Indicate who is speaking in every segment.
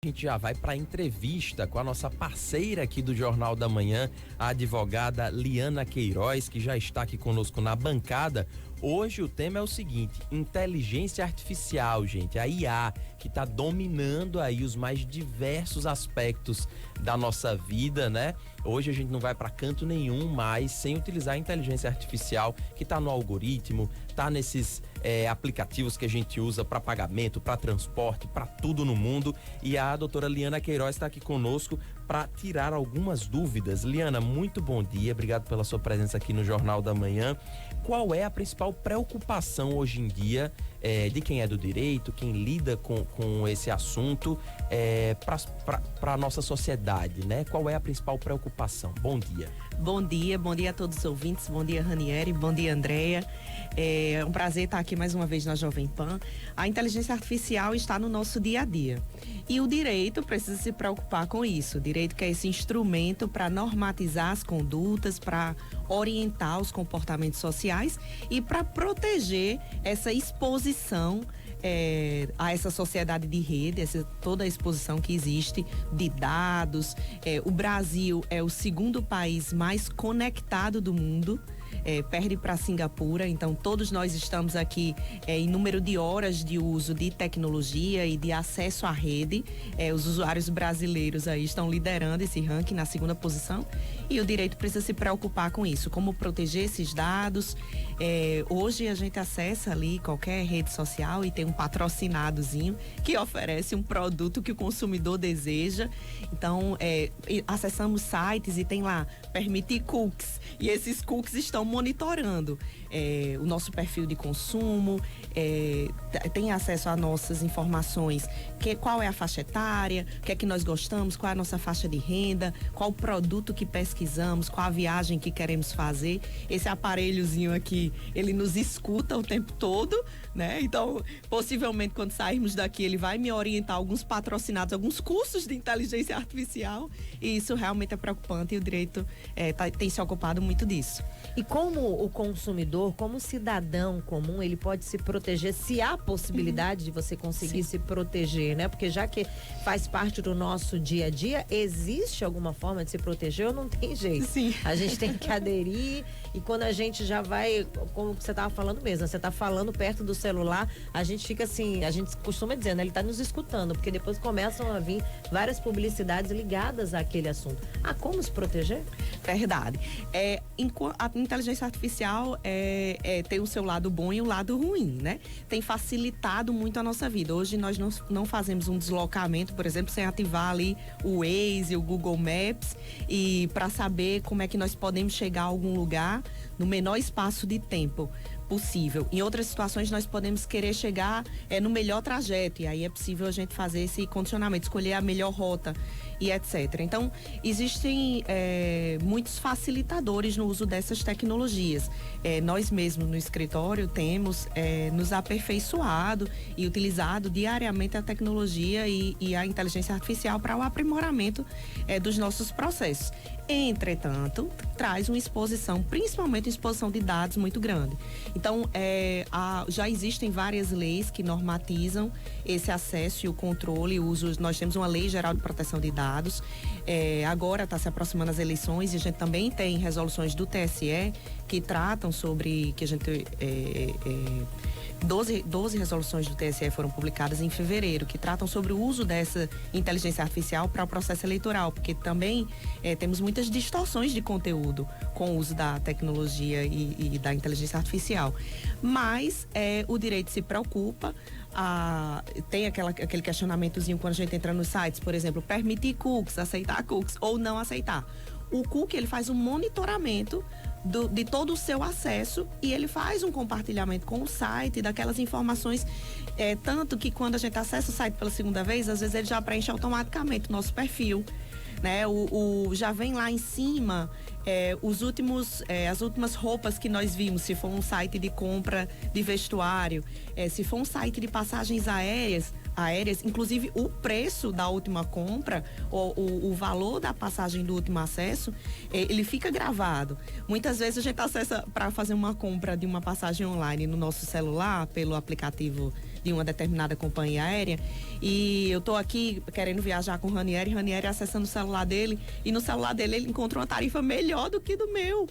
Speaker 1: A gente já vai para a entrevista com a nossa parceira aqui do Jornal da Manhã, a advogada Liana Queiroz, que já está aqui conosco na bancada. Hoje o tema é o seguinte: inteligência artificial, gente, a IA, que está dominando aí os mais diversos aspectos da nossa vida, né? Hoje a gente não vai para canto nenhum mais sem utilizar a inteligência artificial, que está no algoritmo, está nesses aplicativos que a gente usa para pagamento, para transporte, para tudo no mundo. E a doutora Liana Queiroz está aqui conosco para tirar algumas dúvidas. Liana, muito bom dia, obrigado pela sua presença aqui no Jornal da Manhã. Qual é a principal preocupação hoje em dia de quem é do direito, quem lida com esse assunto para a nossa sociedade, né? Qual é a principal preocupação? Bom dia.
Speaker 2: Bom dia a todos os ouvintes, bom dia Ranieri, bom dia Andréia. É um prazer estar aqui mais uma vez na Jovem Pan. A inteligência artificial está no nosso dia a dia e o direito precisa se preocupar com isso. O direito que é esse instrumento para normatizar as condutas, para orientar os comportamentos sociais e para proteger essa exposição a essa sociedade de rede, toda a exposição que existe de dados. O Brasil é o segundo país mais conectado do mundo, perde para Singapura, então todos nós estamos aqui em número de horas de uso de tecnologia e de acesso à rede. Os usuários brasileiros aí estão liderando esse ranking na segunda posição e o direito precisa se preocupar com isso, como proteger esses dados. Hoje a gente acessa ali qualquer rede social e tem um patrocinadozinho que oferece um produto que o consumidor deseja. Então, acessamos sites e tem lá, permitir cookies, e esses cookies estão monitorando o nosso perfil de consumo, tem acesso a nossas informações, qual é a faixa etária, o que é que nós gostamos, qual é a nossa faixa de renda, qual o produto que pesquisamos, qual a viagem que queremos fazer. Esse aparelhozinho aqui, ele nos escuta o tempo todo, né? Então, possivelmente quando sairmos daqui, ele vai me orientar alguns patrocinados, alguns cursos de inteligência artificial, e isso realmente é preocupante e o direito tem se ocupado muito disso.
Speaker 3: E como o consumidor, como o cidadão comum, ele pode se proteger, se há possibilidade de você conseguir se proteger, né? Porque já que faz parte do nosso dia a dia, existe alguma forma de se proteger ou não tem jeito?
Speaker 2: Sim.
Speaker 3: A gente tem que aderir e quando a gente já vai, como você estava falando mesmo, você está falando perto do celular, a gente fica assim, a gente costuma dizer, né? Ele está nos escutando, porque depois começam a vir várias publicidades ligadas àquele assunto. Como se proteger?
Speaker 2: Verdade. A inteligência artificial tem o seu lado bom e o lado ruim, né? Tem facilitado muito a nossa vida. Hoje nós não fazemos um deslocamento, por exemplo, sem ativar ali o Waze, o Google Maps, e para saber como é que nós podemos chegar a algum lugar no menor espaço de tempo possível. Em outras situações nós podemos querer chegar no melhor trajeto, e aí é possível a gente fazer esse condicionamento, escolher a melhor rota e etc. Então, existem muitos facilitadores no uso dessas tecnologias. Nós mesmos no escritório temos nos aperfeiçoado e utilizado diariamente a tecnologia e a inteligência artificial para o aprimoramento dos nossos processos. Entretanto, traz uma exposição, principalmente uma exposição de dados muito grande. Então, já existem várias leis que normatizam esse acesso e o controle, o uso. Nós temos uma Lei Geral de Proteção de Dados. Agora está se aproximando as eleições e a gente também tem resoluções do TSE que tratam sobre, que a gente 12 resoluções do TSE foram publicadas em fevereiro, que tratam sobre o uso dessa inteligência artificial para o processo eleitoral, porque também temos muitas distorções de conteúdo com o uso da tecnologia e da inteligência artificial. Mas o direito se preocupa, tem aquele questionamentozinho quando a gente entra nos sites, por exemplo, permitir cookies, aceitar cookies ou não aceitar. O cookie, ele faz um monitoramento de todo o seu acesso e ele faz um compartilhamento com o site daquelas informações, tanto que quando a gente acessa o site pela segunda vez, às vezes ele já preenche automaticamente o nosso perfil, né? Já vem lá em cima as últimas roupas que nós vimos, se for um site de compra de vestuário, se for um site de passagens aéreas, inclusive o preço da última compra, o valor da passagem do último acesso, ele fica gravado. Muitas vezes a gente acessa para fazer uma compra de uma passagem online no nosso celular, pelo aplicativo de uma determinada companhia aérea. E eu tô aqui querendo viajar com o Ranieri acessando o celular dele, e no celular dele ele encontrou uma tarifa melhor do que do meu.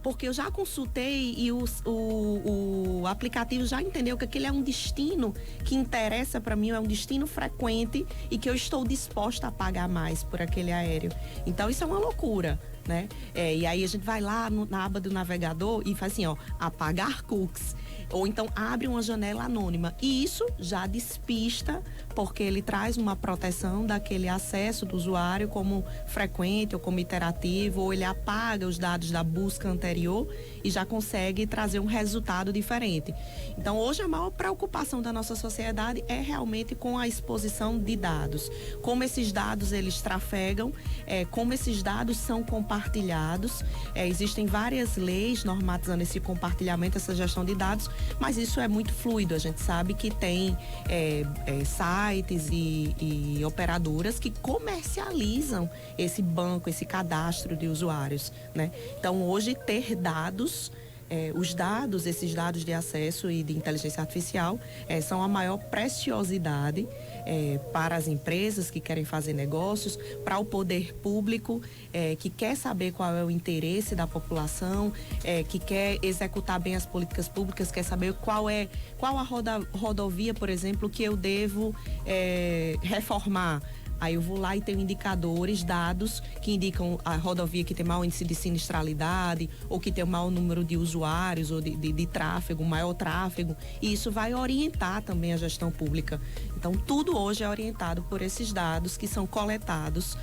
Speaker 2: Porque eu já consultei e o aplicativo já entendeu que aquele é um destino que interessa para mim, é um destino frequente e que eu estou disposta a pagar mais por aquele aéreo. Então isso é uma loucura, né? E aí a gente vai lá na aba do navegador e faz assim, ó, apagar cookies. Ou então abre uma janela anônima. E isso já despista, porque ele traz uma proteção daquele acesso do usuário como frequente ou como iterativo, ou ele apaga os dados da busca anterior e já consegue trazer um resultado diferente. Então, hoje a maior preocupação da nossa sociedade é realmente com a exposição de dados. Como esses dados eles trafegam, como esses dados são compartilhados. Existem várias leis normatizando esse compartilhamento, essa gestão de dados, mas isso é muito fluido. A gente sabe que tem sites e operadoras que comercializam esse banco, esse cadastro de usuários, né? Então, hoje, ter dados, esses dados de acesso e de inteligência artificial são a maior preciosidade para as empresas que querem fazer negócios, para o poder público que quer saber qual é o interesse da população, que quer executar bem as políticas públicas, quer saber qual a rodovia, por exemplo, que eu devo reformar. Aí eu vou lá e tenho indicadores, dados que indicam a rodovia que tem maior índice de sinistralidade, ou que tem um maior número de usuários, ou de tráfego, maior tráfego. E isso vai orientar também a gestão pública. Então, tudo hoje é orientado por esses dados que são coletados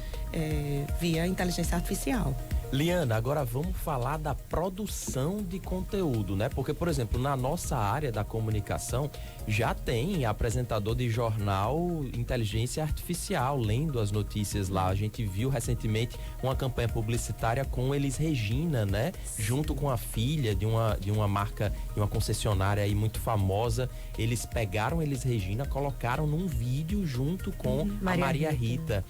Speaker 2: via inteligência artificial.
Speaker 1: Liana, agora vamos falar da produção de conteúdo, né? Porque, por exemplo, na nossa área da comunicação já tem apresentador de jornal inteligência artificial lendo as notícias lá. A gente viu recentemente uma campanha publicitária com Elis Regina, né? Junto com a filha de uma marca, de uma concessionária aí muito famosa. Eles pegaram Elis Regina, colocaram num vídeo junto com a Maria Rita.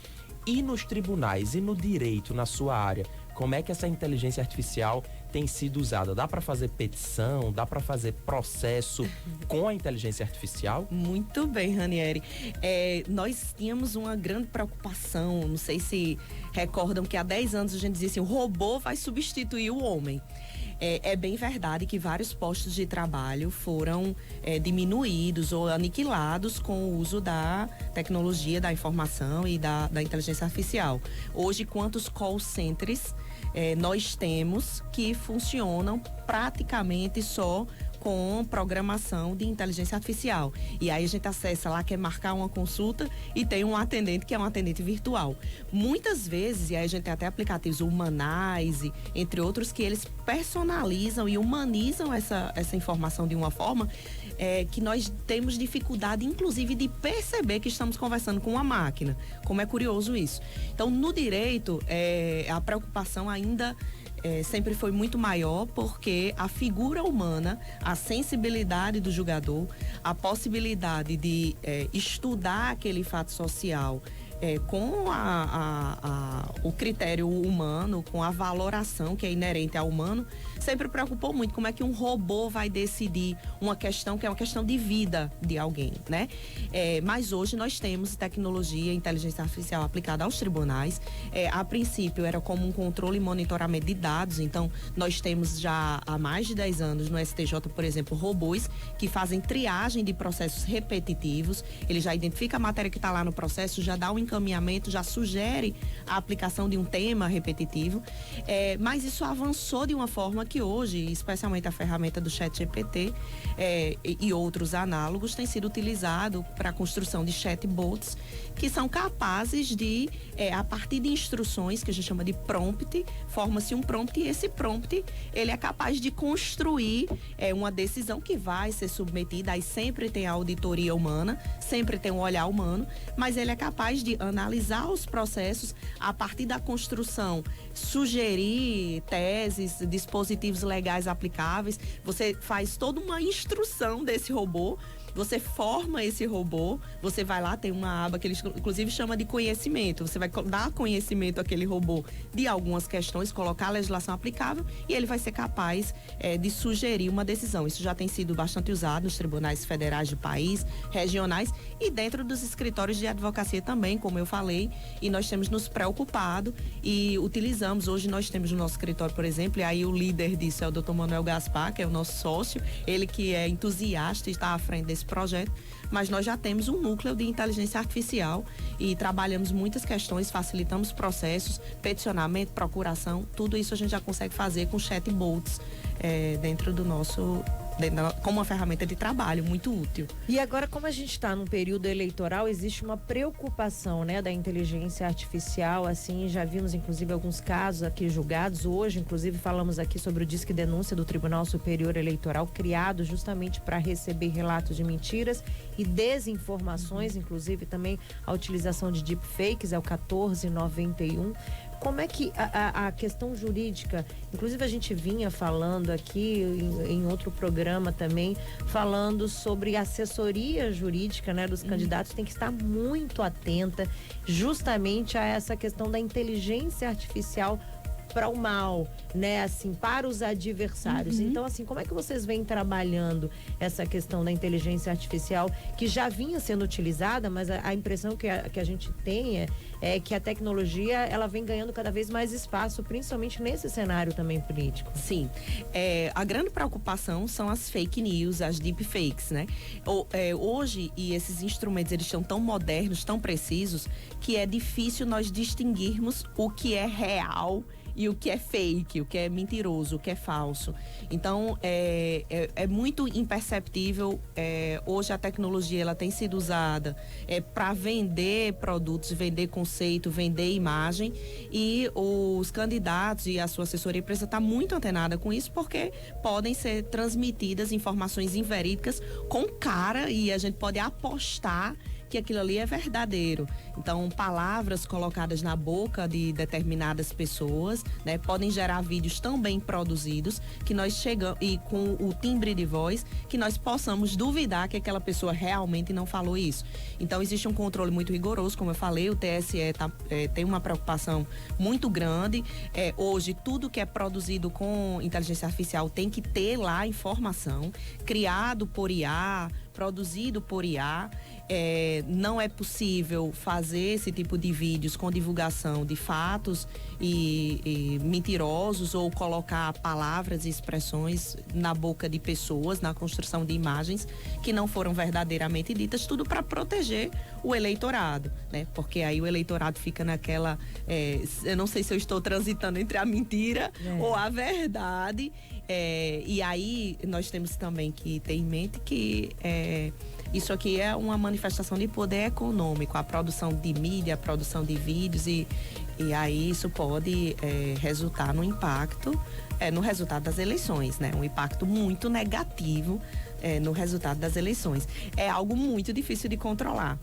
Speaker 1: E nos tribunais e no direito, na sua área, como é que essa inteligência artificial tem sido usada? Dá para fazer petição? Dá para fazer processo com a inteligência artificial?
Speaker 2: Muito bem, Ranieri. Nós tínhamos uma grande preocupação, não sei se recordam que há 10 anos a gente dizia assim, o robô vai substituir o homem. É bem verdade que vários postos de trabalho foram diminuídos ou aniquilados com o uso da tecnologia, da informação e da inteligência artificial. Hoje, quantos call centers nós temos que funcionam praticamente só com programação de inteligência artificial. E aí a gente acessa lá, quer marcar uma consulta e tem um atendente que é um atendente virtual. Muitas vezes, e aí a gente tem até aplicativos, o Humanize, entre outros, que eles personalizam e humanizam essa informação de uma forma que nós temos dificuldade, inclusive, de perceber que estamos conversando com uma máquina. Como é curioso isso. Então, no direito, a preocupação ainda sempre foi muito maior, porque a figura humana, a sensibilidade do julgador, a possibilidade de estudar aquele fato social com o critério humano, com a valoração que é inerente ao humano, sempre preocupou muito como é que um robô vai decidir uma questão que é uma questão de vida de alguém, né? Mas hoje nós temos tecnologia, inteligência artificial aplicada aos tribunais. A princípio era como um controle e monitoramento de dados, então nós temos já há mais de 10 anos no STJ, por exemplo, robôs que fazem triagem de processos repetitivos. Ele já identifica a matéria que está lá no processo, já dá um encaminhamento, já sugere a aplicação de um tema repetitivo, mas isso avançou de uma forma que hoje, especialmente a ferramenta do ChatGPT e outros análogos, tem sido utilizado para a construção de chatbots que são capazes de, a partir de instruções que a gente chama de prompt, forma-se um prompt e esse prompt ele é capaz de construir uma decisão que vai ser submetida, aí sempre tem a auditoria humana, sempre tem um olhar humano, mas ele é capaz de analisar os processos a partir da construção, sugerir teses, dispositivos legais aplicáveis. Você faz toda uma instrução desse robô você forma esse robô, você vai lá, tem uma aba que eles inclusive chama de conhecimento. Você vai dar conhecimento àquele robô de algumas questões, colocar a legislação aplicável e ele vai ser capaz de sugerir uma decisão. Isso já tem sido bastante usado nos tribunais federais do país, regionais e dentro dos escritórios de advocacia também, como eu falei, e nós temos nos preocupado e utilizamos. Hoje nós temos no nosso escritório, por exemplo, e aí o líder disso é o Dr. Manuel Gaspar, que é o nosso sócio, ele que é entusiasta e está à frente desse projeto, mas nós já temos um núcleo de inteligência artificial e trabalhamos muitas questões, facilitamos processos, peticionamento, procuração, tudo isso a gente já consegue fazer com chatbots dentro do nosso, como uma ferramenta de trabalho muito útil.
Speaker 3: E agora, como a gente está num período eleitoral, existe uma preocupação, né, da inteligência artificial, assim, já vimos inclusive alguns casos aqui julgados hoje, inclusive falamos aqui sobre o Disque Denúncia do Tribunal Superior Eleitoral, criado justamente para receber relatos de mentiras e desinformações, inclusive também a utilização de deepfakes, é o 1491. Como é que a questão jurídica, inclusive a gente vinha falando aqui em outro programa também, falando sobre assessoria jurídica, né, dos candidatos, tem que estar muito atenta justamente a essa questão da inteligência artificial para o mal, né, assim, para os adversários. Então, assim, como é que vocês vêm trabalhando essa questão da inteligência artificial que já vinha sendo utilizada, mas a impressão que a gente tem é que a tecnologia, ela vem ganhando cada vez mais espaço, principalmente nesse cenário também político.
Speaker 2: Sim, a grande preocupação são as fake news, as deepfakes, né? Hoje, e esses instrumentos, eles estão tão modernos, tão precisos, que é difícil nós distinguirmos o que é real e o que é fake, o que é mentiroso, o que é falso. Então, é muito imperceptível. Hoje a tecnologia ela tem sido usada para vender produtos, vender conceito, vender imagem, e os candidatos e a sua assessoria precisa estar muito antenada com isso, porque podem ser transmitidas informações inverídicas com cara e a gente pode apostar que aquilo ali é verdadeiro. Então, palavras colocadas na boca de determinadas pessoas, né, podem gerar vídeos tão bem produzidos que nós chegamos, e com o timbre de voz, que nós possamos duvidar que aquela pessoa realmente não falou isso. Então, existe um controle muito rigoroso, como eu falei, o TSE tem uma preocupação muito grande. Hoje, tudo que é produzido com inteligência artificial tem que ter lá informação, criado por IA, produzido por IA. Não é possível fazer esse tipo de vídeos com divulgação de fatos e mentirosos, ou colocar palavras e expressões na boca de pessoas, na construção de imagens que não foram verdadeiramente ditas, tudo para proteger o eleitorado, né? Porque aí o eleitorado fica naquela, eu não sei se eu estou transitando entre a mentira ou a verdade, e aí nós temos também que ter em mente que isso aqui é uma manifestação de poder econômico, a produção de mídia, a produção de vídeos, e aí isso pode resultar no impacto, no resultado das eleições, né? Um impacto muito negativo no resultado das eleições. É algo muito difícil de controlar.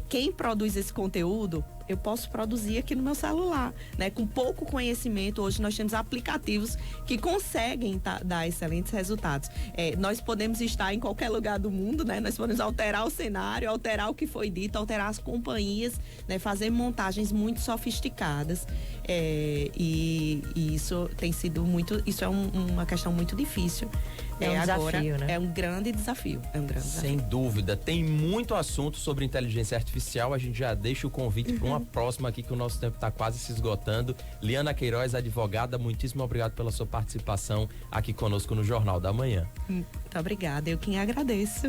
Speaker 2: Quem produz esse conteúdo, eu posso produzir aqui no meu celular, né? Com pouco conhecimento, hoje nós temos aplicativos que conseguem dar excelentes resultados. Nós podemos estar em qualquer lugar do mundo, né? Nós podemos alterar o cenário, alterar o que foi dito, alterar as companhias, né? Fazer montagens muito sofisticadas, e isso tem sido muito, isso é uma questão muito difícil.
Speaker 3: Agora, desafio, né?
Speaker 2: É um grande desafio.
Speaker 1: Sem dúvida. Tem muito assunto sobre inteligência artificial. A gente já deixa o convite para uma próxima aqui, que o nosso tempo está quase se esgotando. Liana Queiroz, advogada, muitíssimo obrigado pela sua participação aqui conosco no Jornal da Manhã.
Speaker 2: Muito obrigada. Eu quem agradeço.